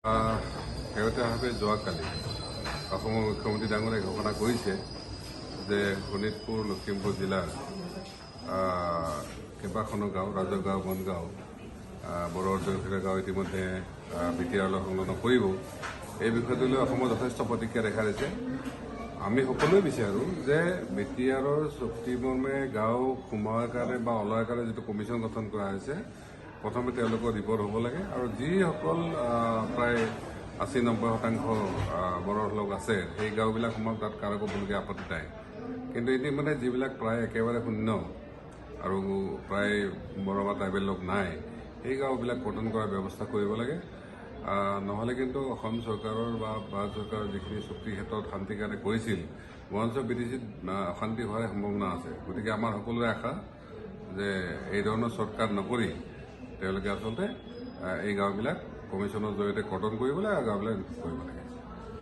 শেহতীয়াভাৱে যোৱাকালি অসমৰ মুখ্যমন্ত্ৰী ডাঙৰীয়াই ঘোষণা কৰিছে যে শোণিতপুৰ লখিমপুৰ জিলাৰ কেইবাখনো গাঁও ৰাজগাঁও বনগাঁও বড়ো গাঁও ইতিমধ্যে BTR সংলগ্ন কৰিব। এই বিষয়টো লৈ অসমত যথেষ্ট প্ৰতিক্ৰিয়া দেখা দিছে। আমি সকলোৱে বিচাৰোঁ যে BTR চুক্তিমৰ্মে গাঁও সোমোৱাৰ কাৰণে বা ওলোৱাৰ কাৰণে যিটো কমিশ্যন গঠন কৰা হৈছে, প্ৰথমে তেওঁলোকৰ ৰিপৰ্ট হ'ব লাগে আৰু যিসকল প্ৰায় 80-90% বড়ো লোক আছে সেই গাঁওবিলাক সোমাওক, তাত কাৰো ক'বলগীয়া আপত্তি নাই। কিন্তু ইতিমধ্যে যিবিলাক প্ৰায় একেবাৰে শূন্য আৰু প্ৰায় বড়ো বা ট্ৰাইবেল লোক নাই, সেই গাঁওবিলাক গঠন কৰাৰ ব্যৱস্থা কৰিব লাগে। নহ'লে কিন্তু অসম চৰকাৰৰ বা ভাৰত চৰকাৰৰ যিখিনি চুক্তিৰ ক্ষেত্ৰত শান্তিৰ কাৰণে কৰিছিল, বৰঞ্চ BTCত অশান্তি হোৱাৰ সম্ভাৱনা আছে। গতিকে আমাৰ সকলোৰে আশা যে এই ধৰণৰ চৰ্টকাট নকৰি তেওঁলোকে আচলতে এই গাঁওবিলাক কমিশ্যনৰ জৰিয়তে কৰ্তন কৰিব লাগে আৰু গাঁওবিলাক কৰিব লাগে।